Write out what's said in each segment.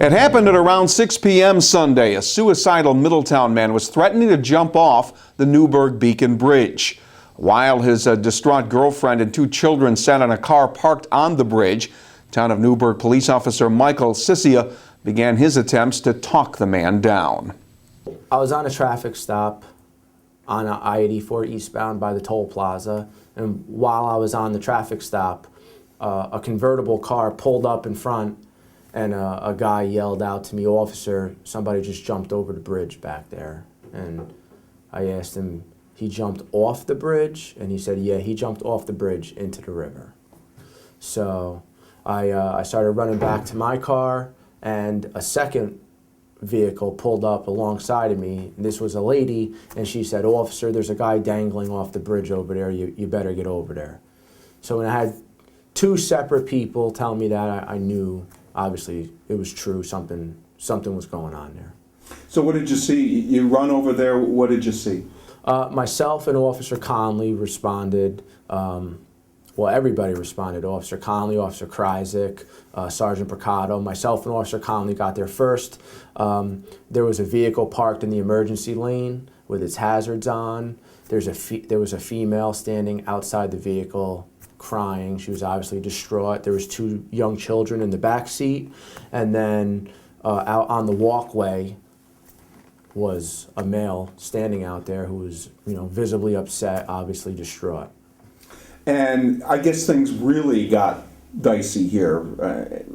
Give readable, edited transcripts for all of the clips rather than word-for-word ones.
It happened at around 6 p.m. Sunday. A suicidal Middletown man was threatening to jump off the Newburgh Beacon Bridge. While his distraught girlfriend and 2 children sat in a car parked on the bridge, Town of Newburgh police officer Michael Sissia began his attempts to talk the man down. I was on a traffic stop on I-84 eastbound by the toll plaza, and while I was on the traffic stop, a convertible car pulled up in front, and a guy yelled out to me, "Officer, somebody just jumped over the bridge back there." And I asked him, he jumped off the bridge? And he said, yeah, he jumped off the bridge into the river. So I started running back to my car, and a second vehicle pulled up alongside of me. This was a lady, and she said, "Officer, there's a guy dangling off the bridge over there. You better get over there." So when I had 2 separate people tell me that, I knew obviously it was true. Something was going on there. So what did you see? You run over there. What did you see? Myself and Officer Conley responded. Well, everybody responded. Officer Conley, Officer Kryzik, Sergeant Bricado. Myself and Officer Conley got there first. There was a vehicle parked in the emergency lane with its hazards on. There was a female standing outside the vehicle crying. She was obviously distraught. There was 2 young children in the back seat. And then out on the walkway was a male standing out there who was, visibly upset, obviously distraught. And I guess things really got dicey here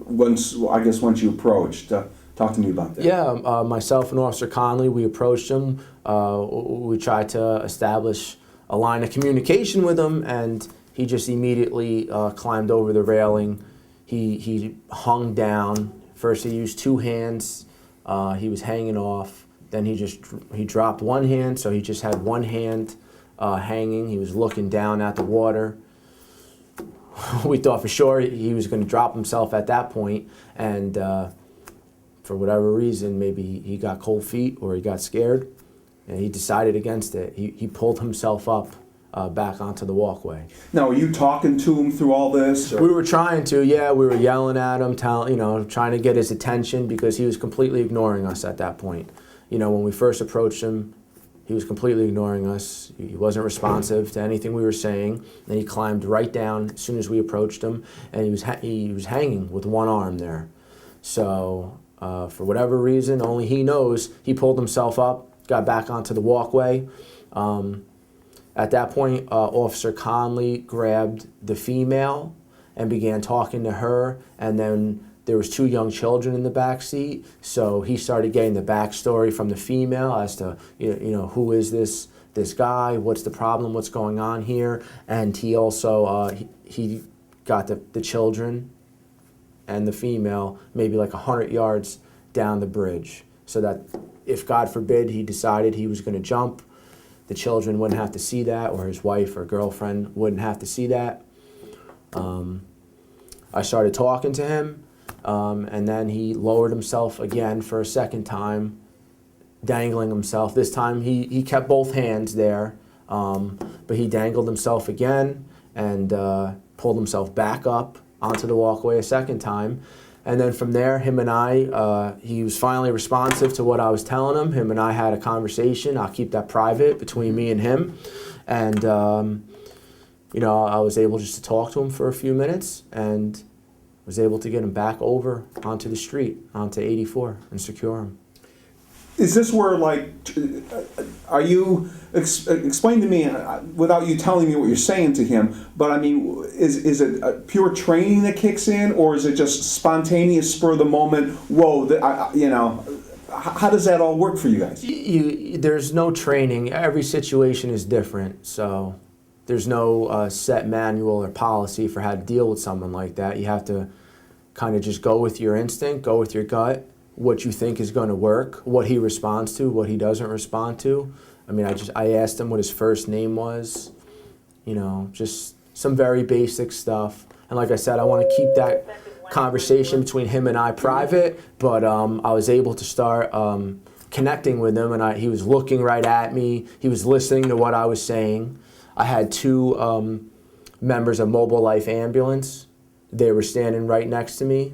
once you approached. Talk to me about that. Yeah, myself and Officer Conley, we approached him. We tried to establish a line of communication with him, and he just immediately climbed over the railing. He hung down. First he used 2 hands. He was hanging off. Then he dropped one hand, so he just had one hand hanging. He was looking down at the water. We thought for sure he was going to drop himself at that point, and for whatever reason, maybe he got cold feet or he got scared, and he decided against it. He pulled himself up back onto the walkway. Now, were you talking to him through all this? Or? We were trying to, yeah. We were yelling at him, trying to get his attention, because he was completely ignoring us at that point. When we first approached him, he was completely ignoring us. He wasn't responsive to anything we were saying. Then he climbed right down as soon as we approached him, and he was hanging with one arm there. So for whatever reason, only he knows, he pulled himself up, got back onto the walkway. At that point, Officer Conley grabbed the female and began talking to her, and then there was 2 young children in the back seat, so he started getting the backstory from the female as to, who is this guy, what's the problem, what's going on here, and he also he got the children and the female maybe like 100 yards down the bridge, so that if, God forbid, he decided he was going to jump, the children wouldn't have to see that, or his wife or girlfriend wouldn't have to see that. I started talking to him. And then he lowered himself again for a second time, dangling himself. This time he kept both hands there, but he dangled himself again and pulled himself back up onto the walkway a second time. And then from there, him and I, he was finally responsive to what I was telling him. Him and I had a conversation. I'll keep that private between me and him. And, I was able just to talk to him for a few minutes, and was able to get him back over onto the street, onto 84, and secure him. Is this where, are you, explain to me, without you telling me what you're saying to him, but I mean, is it a pure training that kicks in, or is it just spontaneous, spur of the moment, whoa, how does that all work for you guys? There's no training. Every situation is different, so there's no set manual or policy for how to deal with someone like that. You have to kind of just go with your instinct, go with your gut, what you think is going to work, what he responds to, what he doesn't respond to. I mean, I asked him what his first name was, just some very basic stuff. And like I said, I want to keep that conversation between him and I private, but I was able to start connecting with him, and he was looking right at me. He was listening to what I was saying. I had 2 members of Mobile Life Ambulance they were standing right next to me,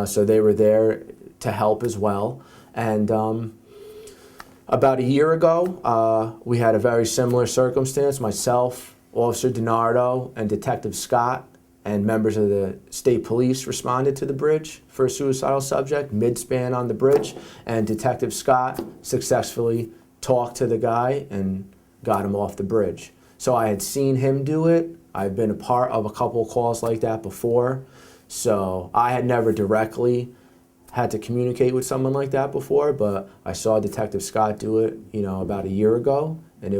so they were there to help as well. And about a year ago, we had a very similar circumstance. Myself, Officer DiNardo, and Detective Scott, and members of the state police responded to the bridge for a suicidal subject, mid-span on the bridge, and Detective Scott successfully talked to the guy and got him off the bridge. So I had seen him do it. I've been a part of a couple of calls like that before, so I had never directly had to communicate with someone like that before, but I saw Detective Scott do it, about a year ago, and he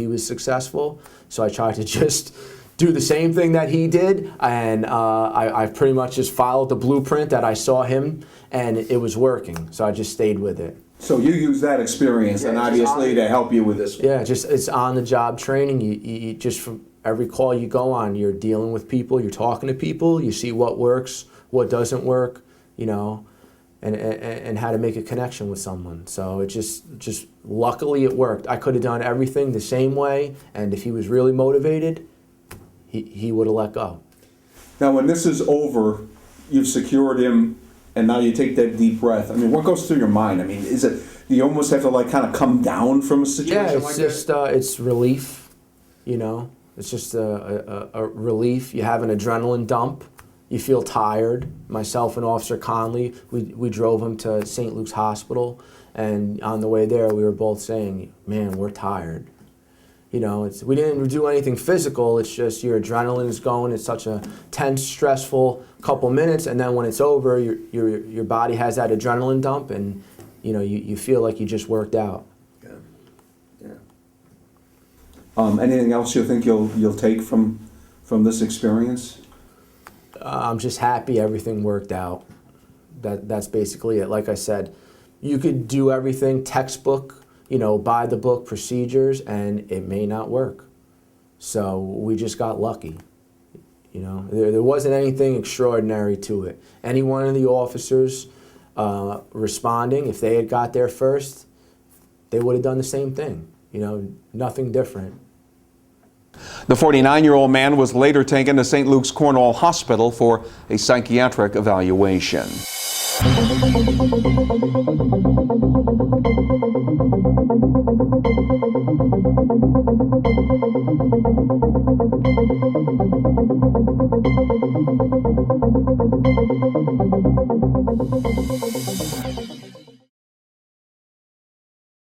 was successful. So I tried to just do the same thing that he did, and I pretty much just followed the blueprint that I saw him, and it was working. So I just stayed with it. So you use that experience, and obviously to help you with this. Yeah, it's on-the-job training. You just from every call you go on, you're dealing with people, you're talking to people, you see what works, what doesn't work, and how to make a connection with someone. So it just luckily it worked. I could have done everything the same way, and if he was really motivated, he would have let go. Now, when this is over, you've secured him, and now you take that deep breath. I mean, what goes through your mind? I mean, is it you almost have to kind of come down from a situation like this? Yeah, it's relief. It's just a relief. You have an adrenaline dump. You feel tired. Myself and Officer Conley, we drove him to St. Luke's Hospital, and on the way there, we were both saying, "Man, we're tired." We didn't do anything physical. It's just your adrenaline is going. It's such a tense, stressful couple minutes, and then when it's over, your body has that adrenaline dump, and you feel like you just worked out. Yeah. Anything else you think you'll take from this experience? I'm just happy everything worked out. That's basically it. Like I said, you could do everything textbook, by the book procedures, and it may not work. So we just got lucky. There wasn't anything extraordinary to it. Any one of the officers responding, if they had got there first, they would have done the same thing. Nothing different. The 49-year-old man was later taken to St. Luke's Cornwall Hospital for a psychiatric evaluation.